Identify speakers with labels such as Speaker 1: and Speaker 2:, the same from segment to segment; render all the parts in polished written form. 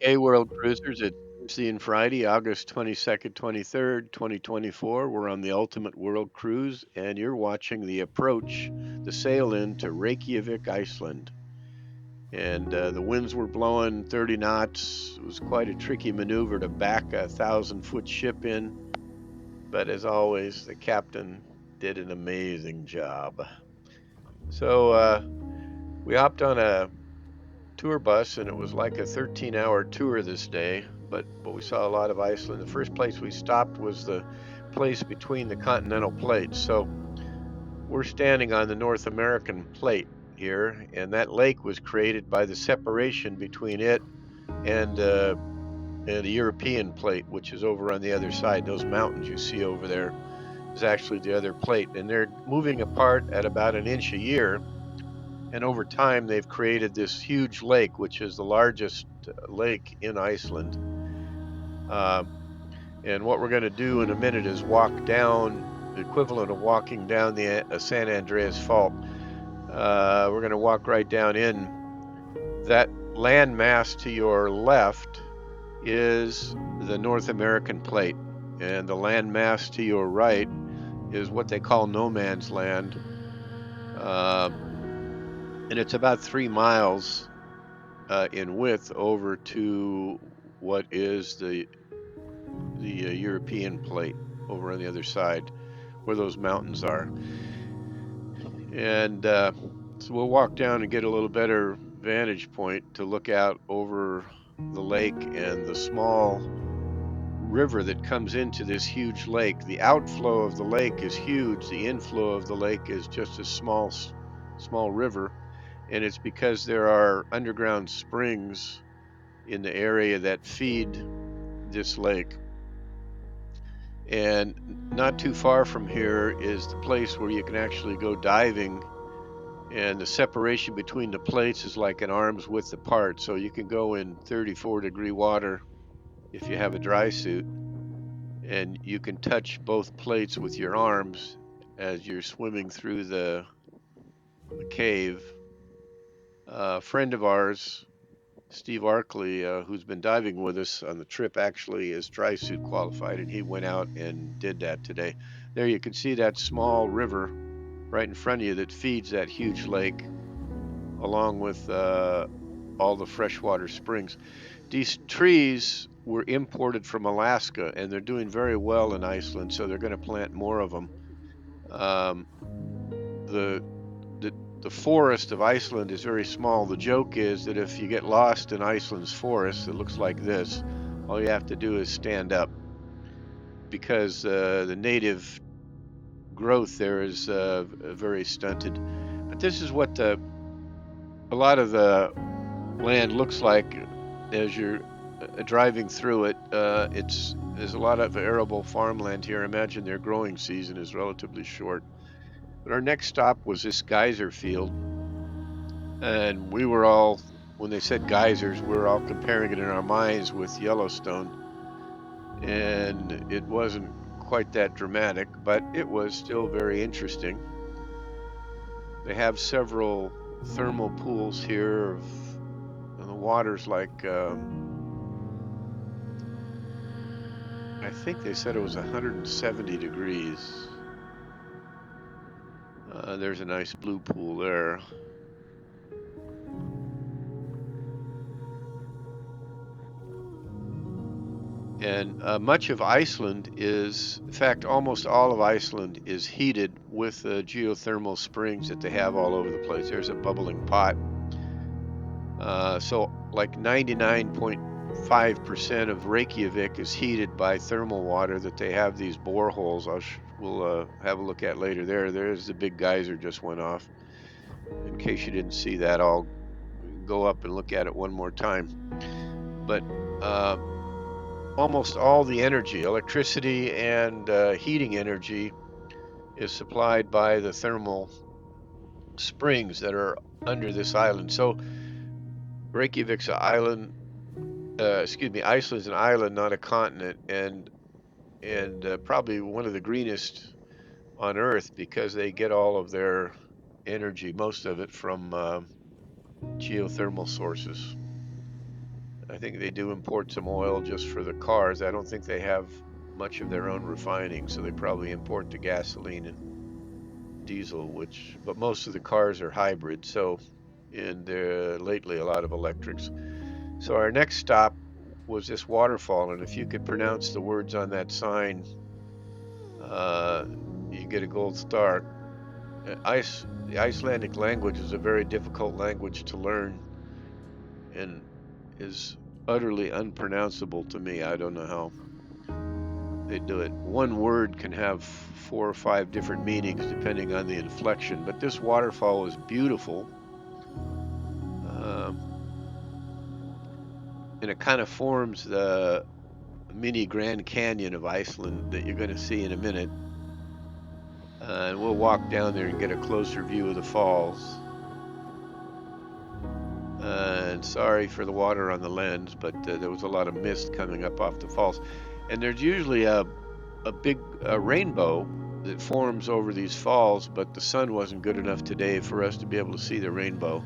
Speaker 1: Hey, World Cruisers, it's Thursday and Friday, August 22nd, 23rd, 2024. We're on the Ultimate World Cruise, and you're watching the approach, the sail in to Reykjavik, Iceland. And the winds were blowing 30 knots. It was quite a tricky maneuver to back a 1,000-foot ship in, but as always, the captain did an amazing job. So we hopped on a tour bus, and it was like a 13-hour tour this day, but we saw a lot of Iceland. The first place we stopped was the place between the continental plates. So we're standing on the North American plate here, and that lake was created by the separation between it and the European plate, which is over on the other side. Those mountains you see over there is actually the other plate, and they're moving apart at about an inch a year. And over time, they've created this huge lake, which is the largest lake in Iceland. Um, and what we're going to do in a minute is walk down the equivalent of walking down the San Andreas Fault. We're going to walk right down in. That land mass to your left is the North American plate, and the land mass to your right is what they call no man's land. Um, and it's about 3 miles in width over to what is the European plate over on the other side, where those mountains are. And so we'll walk down and get a little better vantage point to look out over the lake and the small river that comes into this huge lake. The outflow of the lake is huge. The inflow of the lake is just a small river, and it's because there are underground springs in the area that feed this lake. And not too far from here is the place where you can actually go diving, and the separation between the plates is like an arm's width apart. So you can go in 34-degree water if you have a dry suit, and you can touch both plates with your arms as you're swimming through the cave. A friend of ours, Steve Arkley, who's been diving with us on the trip, actually is dry suit qualified, and he went out and did that today. There you can see that small river right in front of you that feeds that huge lake, along with all the freshwater springs. These trees were imported from Alaska, and they're doing very well in Iceland, so they're going to plant more of them. Um, the the the forest of Iceland is very small. The joke is that if you get lost in Iceland's forest, it looks like this. All you have to do is stand up, because the native growth there is very stunted. But this is what a lot of the land looks like as you're driving through it. There's a lot of arable farmland here. I imagine their growing season is relatively short. But our next stop was this geyser field, and we were all, when they said geysers, we were all comparing it in our minds with Yellowstone, and it wasn't quite that dramatic, but it was still very interesting. They have several thermal pools here and the water's like, I think they said it was 170 degrees. There's a nice blue pool there. And much of Iceland is, in fact, almost all of Iceland is heated with the geothermal springs that they have all over the place. There's a bubbling pot. So, like 99.5% of Reykjavik is heated by thermal water that they have these boreholes. We'll have a look at later. There's the big geyser just went off. In case you didn't see that, I'll go up and look at it one more time. But uh, almost all the energy, electricity and heating energy, is supplied by the thermal springs that are under this island. So Reykjavik's an island. Excuse me, Iceland's an island, not a continent, and probably one of the greenest on Earth because they get all of their energy, most of it, from geothermal sources. I think they do import some oil just for the cars. I don't think they have much of their own refining, so they probably import the gasoline and diesel, but most of the cars are hybrid, so, and lately a lot of electrics. So our next stop was this waterfall, and if you could pronounce the words on that sign, uh, you get a gold star. The Icelandic language is a very difficult language to learn and is utterly unpronounceable to me. I don't know how they do it. One word can have 4 or 5 different meanings depending on the inflection, but this waterfall is beautiful. Um, and it kind of forms the mini Grand Canyon of Iceland that you're going to see in a minute. And we'll walk down there and get a closer view of the falls. And sorry for the water on the lens, but there was a lot of mist coming up off the falls. And there's usually a big rainbow that forms over these falls, but the sun wasn't good enough today for us to be able to see the rainbow.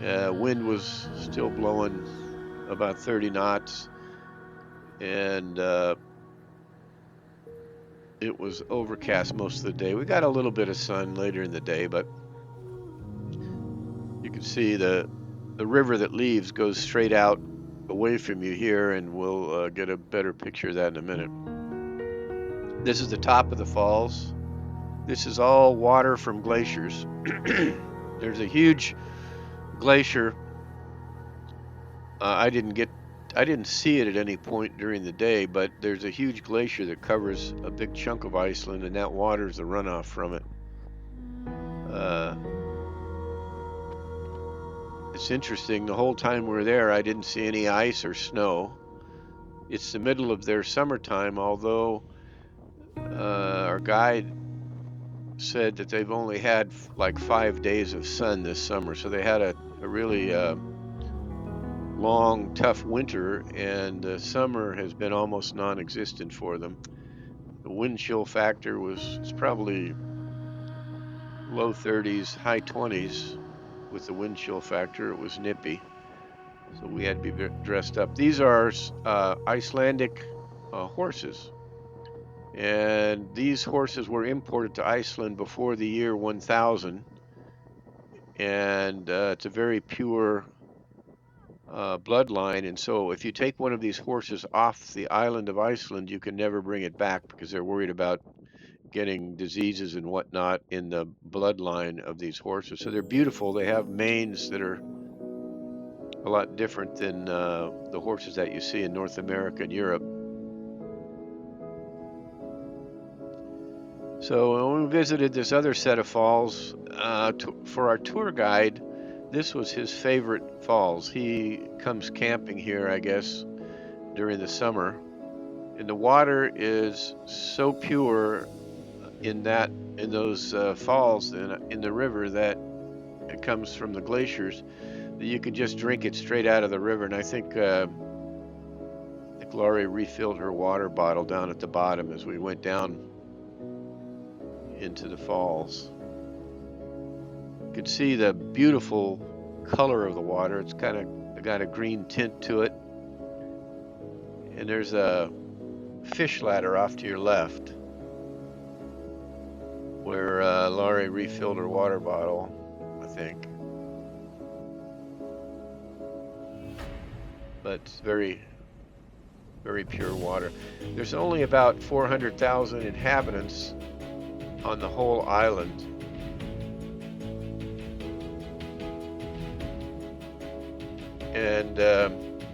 Speaker 1: Wind was still blowing about 30 knots, and it was overcast most of the day. We got a little bit of sun later in the day, but you can see the river that leaves goes straight out away from you here, and we'll get a better picture of that in a minute. This is the top of the falls. This is all water from glaciers. There's a huge glacier. I didn't see it at any point during the day, but there's a huge glacier that covers a big chunk of Iceland, and that water is the runoff from it. It's interesting. The whole time we're there, I didn't see any ice or snow. It's the middle of their summertime, although our guide said that they've only had like 5 days of sun this summer, so they had a really long, tough winter, and the summer has been almost non-existent for them. The wind chill factor it's probably low 30s, high 20s with the wind chill factor. It was nippy, so we had to be dressed up. These are Icelandic horses, and these horses were imported to Iceland before the year 1000, and it's a very pure bloodline, and so if you take one of these horses off the island of Iceland, you can never bring it back because they're worried about getting diseases and whatnot in the bloodline of these horses. So they're beautiful. They have manes that are a lot different than the horses that you see in North America and Europe. So when we visited this other set of falls, for our tour guide, this was his favorite falls. He comes camping here, I guess, during the summer. And the water is so pure in those falls in the river that it comes from the glaciers that you can just drink it straight out of the river. And I think Laurie refilled her water bottle down at the bottom as we went down into the falls. You can see the beautiful color of the water. It's kind of got a green tint to it. And there's a fish ladder off to your left where Laurie refilled her water bottle, I think. But it's very, very pure water. There's only about 400,000 inhabitants on the whole island. And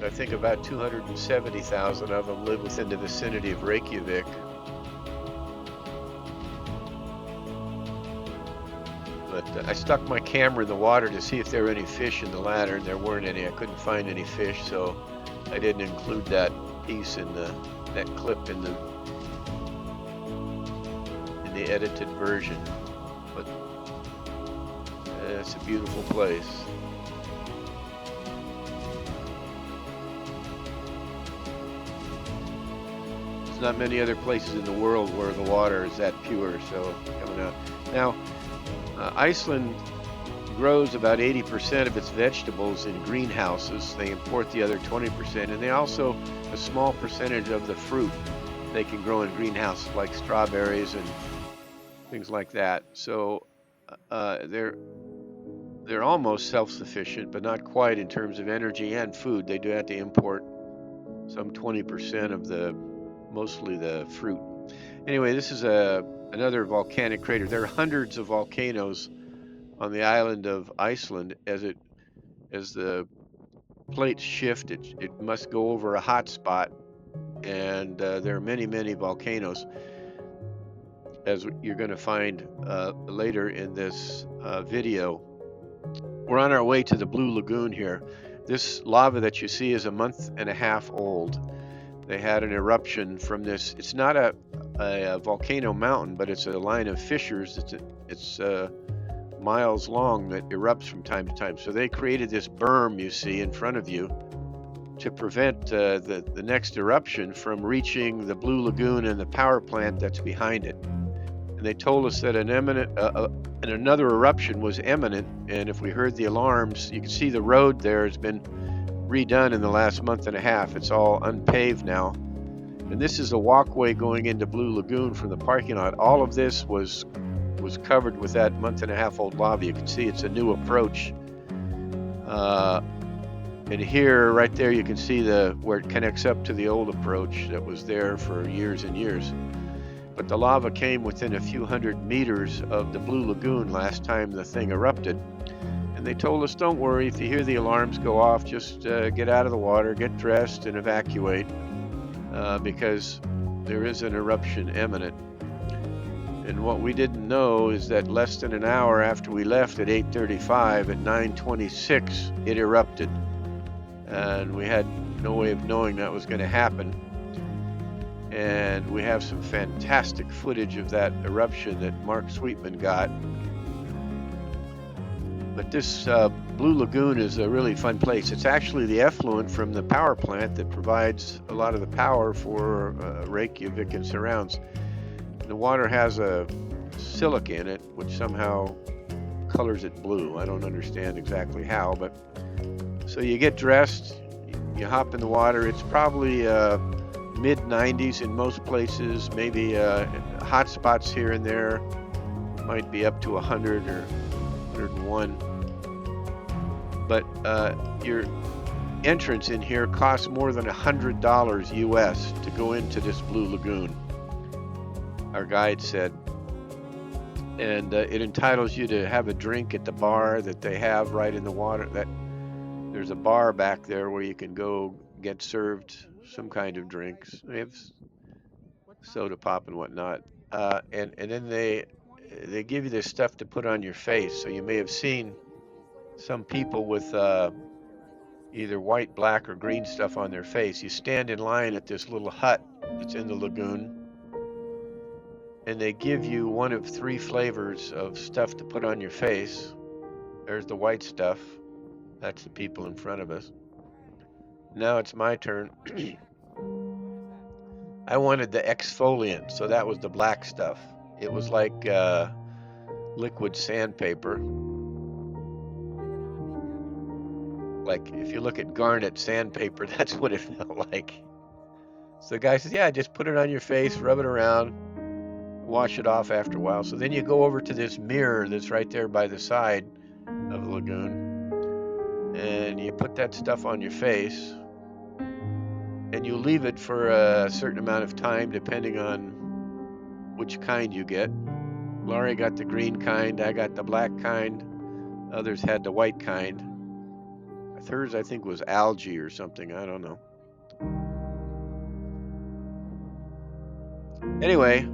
Speaker 1: I think about 270,000 of them live within the vicinity of Reykjavik. But I stuck my camera in the water to see if there were any fish in the ladder, and there weren't any. I couldn't find any fish, so I didn't include that piece in that clip in the edited version. But it's a beautiful place. There's not many other places in the world where the water is that pure, so coming out. Now, Iceland grows about 80% of its vegetables in greenhouses. They import the other 20%, and they also, a small percentage of the fruit they can grow in greenhouses, like strawberries and things like that. So they're almost self-sufficient, but not quite in terms of energy and food. They do have to import some 20% of mostly the fruit. Anyway, this is another volcanic crater. There are hundreds of volcanoes on the island of Iceland. As the plates shift, it must go over a hot spot, and there are many volcanoes, as you're going to find later in this video. We're on our way to the Blue Lagoon here. This lava that you see is a month and a half old. They had an eruption from this. It's not a volcano mountain, but it's a line of fissures. It's miles long that erupts from time to time. So they created this berm you see in front of you to prevent the next eruption from reaching the Blue Lagoon and the power plant that's behind it. And they told us that another eruption was imminent, and if we heard the alarms, you can see the road there has been redone in the last month and a half. It's all unpaved now. And this is a walkway going into Blue Lagoon from the parking lot. All of this was covered with that month and a half old lava. You can see it's a new approach. And here, right there, you can see where it connects up to the old approach that was there for years and years. But the lava came within a few hundred meters of the Blue Lagoon last time the thing erupted. And they told us, don't worry, if you hear the alarms go off, just get out of the water, get dressed, and evacuate, because there is an eruption imminent. And what we didn't know is that less than an hour after we left at 8:35, at 9:26, it erupted. And we had no way of knowing that was going to happen. And we have some fantastic footage of that eruption that Mark Sweetman got. But this Blue Lagoon is a really fun place. It's actually the effluent from the power plant that provides a lot of the power for Reykjavik and surrounds. And the water has a silica in it, which somehow colors it blue. I don't understand exactly how, but so you get dressed, you hop in the water. It's probably mid-90s in most places, maybe hot spots here and there, might be up to 100 or 101. But your entrance in here costs more than $100 US to go into this Blue Lagoon, our guide said. And it entitles you to have a drink at the bar that they have right in the water. There's a bar back there where you can go get served some kind of drinks. They have soda pop and whatnot. And then they give you this stuff to put on your face. So you may have seen some people with either white, black, or green stuff on their face. You stand in line at this little hut that's in the lagoon, and they give you one of 3 flavors of stuff to put on your face. There's the white stuff. That's the people in front of us. Now it's my turn. I wanted the exfoliant, so that was the black stuff. It was like liquid sandpaper. Like if you look at garnet sandpaper, that's what it felt like. So the guy says, yeah, just put it on your face, rub it around, wash it off after a while. So then you go over to this mirror that's right there by the side of the lagoon, and you put that stuff on your face, and you leave it for a certain amount of time depending on which kind you get. Laurie got the green kind, I got the black kind, others had the white kind. Hers, I think, was algae or something, I don't know. Anyway,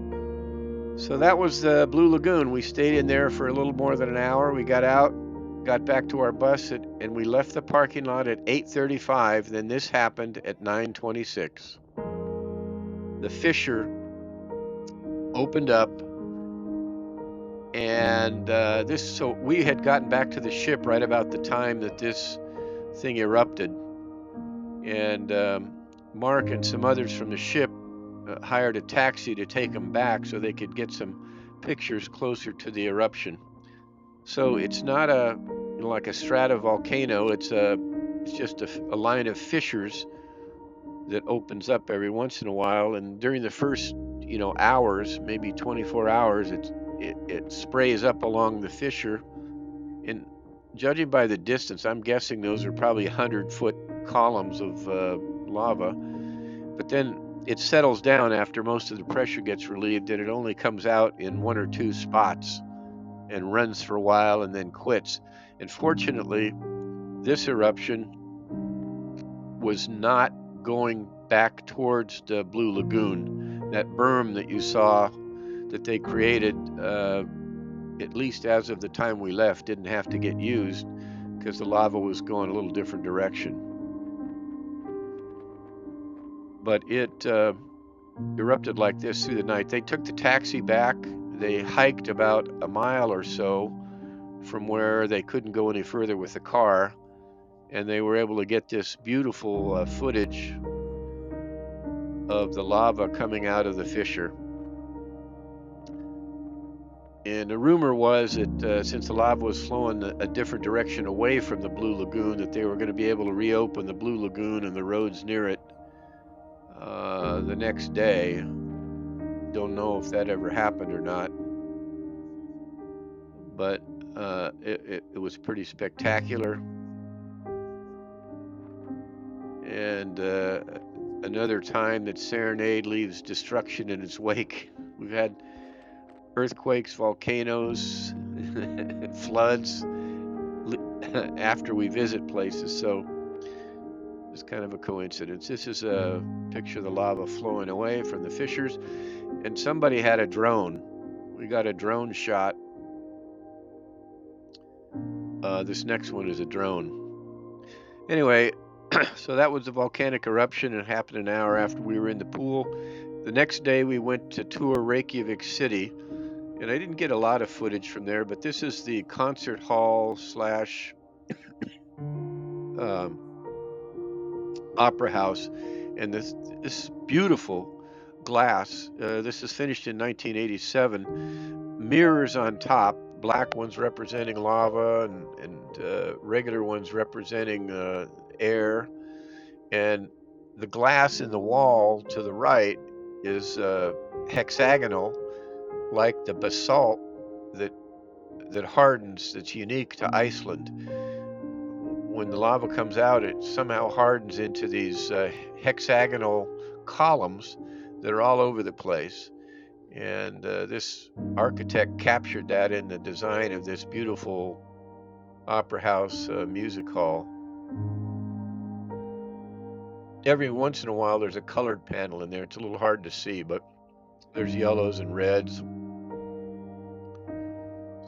Speaker 1: so that was the Blue Lagoon. We stayed in there for a little more than an hour. We got out, got back to our bus, and we left the parking lot at 8:35. Then this happened at 9:26. The fissure opened up, and so we had gotten back to the ship right about the time that this thing erupted. And Mark and some others from the ship hired a taxi to take them back so they could get some pictures closer to the eruption. So it's not like a stratovolcano. It's just a line of fissures that opens up every once in a while. And during the first, hours, maybe 24 hours, it sprays up along the fissure. And judging by the distance, I'm guessing those are probably 100-foot columns of lava. But then it settles down after most of the pressure gets relieved, and it only comes out in one or two spots and runs for a while and then quits. And fortunately, this eruption was not going back towards the Blue Lagoon. That berm that you saw that they created, at least as of the time we left, didn't have to get used because the lava was going a little different direction. But it erupted like this through the night. They took the taxi back. They hiked about a mile or so from where they couldn't go any further with the car, and they were able to get this beautiful footage of the lava coming out of the fissure. And the rumor was that since the lava was flowing a different direction away from the Blue Lagoon, that they were going to be able to reopen the Blue Lagoon and the roads near it the next day. Don't know if that ever happened or not, but it was pretty spectacular. And another time that Serenade leaves destruction in its wake. We've had earthquakes, volcanoes, floods after we visit places, so it's kind of a coincidence. This is a picture of the lava flowing away from the fissures, and somebody had a drone. We got a drone shot. This next one is a drone. Anyway, so that was a volcanic eruption. It happened an hour after we were in the pool. The next day we went to tour Reykjavik City, and I didn't get a lot of footage from there, but this is the concert hall slash opera house, and this beautiful glass. This is finished in 1987. Mirrors on top, black ones representing lava, and regular ones representing air. And the glass in the wall to the right is hexagonal, like the basalt that hardens, that's unique to Iceland. When the lava comes out, it somehow hardens into these hexagonal columns that are all over the place. And this architect captured that in the design of this beautiful opera house music hall. Every once in a while, there's a colored panel in there. It's a little hard to see, but there's yellows and reds.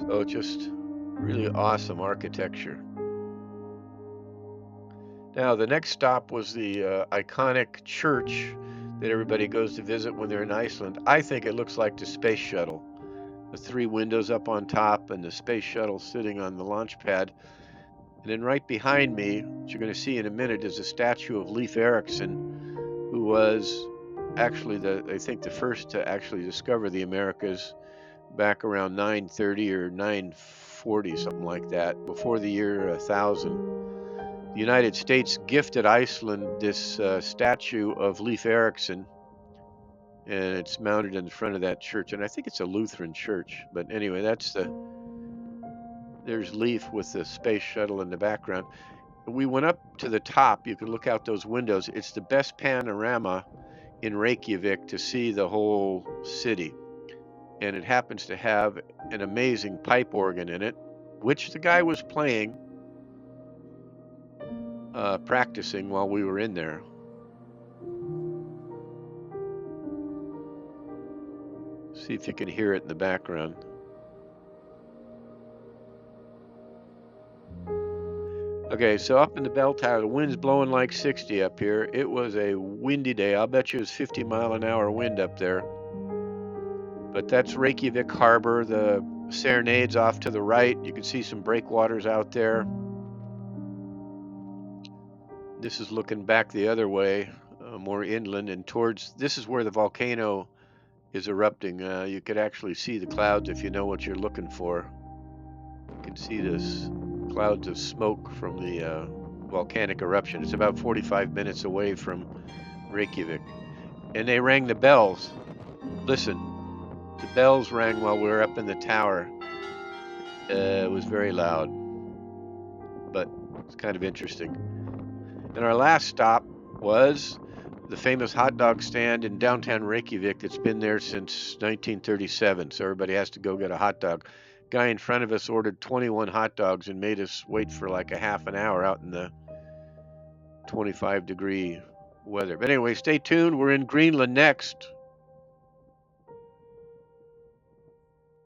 Speaker 1: So just really awesome architecture. Now, the next stop was the iconic church that everybody goes to visit when they're in Iceland. I think it looks like the space shuttle. The three windows up on top and the space shuttle sitting on the launch pad. And then right behind me, which you're going to see in a minute, is a statue of Leif Erikson, who was actually I think the first to actually discover the Americas back around 930 or 940, something like that, before the year 1000. The United States gifted Iceland this statue of Leif Erikson, and it's mounted in front of that church. And I think it's a Lutheran church. But anyway, there's Leif with the space shuttle in the background. We went up to the top. You can look out those windows. It's the best panorama in Reykjavik to see the whole city. And it happens to have an amazing pipe organ in it, which the guy was playing, practicing while we were in there. See if you can hear it in the background. Okay, so up in the bell tower, the wind's blowing like 60 up here. It was a windy day. I'll bet you it was 50-mile-an-hour wind up there. But that's Reykjavik Harbor. The Serenade's off to the right. You can see some breakwaters out there. This is looking back the other way, more inland, and towards, this is where the volcano is erupting. You could actually see the clouds if you know what you're looking for. You can see this clouds of smoke from the volcanic eruption. It's about 45 minutes away from Reykjavik. And they rang the bells. Listen, the bells rang while we were up in the tower. It was very loud, but it's kind of interesting. And our last stop was the famous hot dog stand in downtown Reykjavik that's been there since 1937. So everybody has to go get a hot dog. Guy in front of us ordered 21 hot dogs and made us wait for like a half an hour out in the 25-degree weather. But anyway, stay tuned. We're in Greenland next.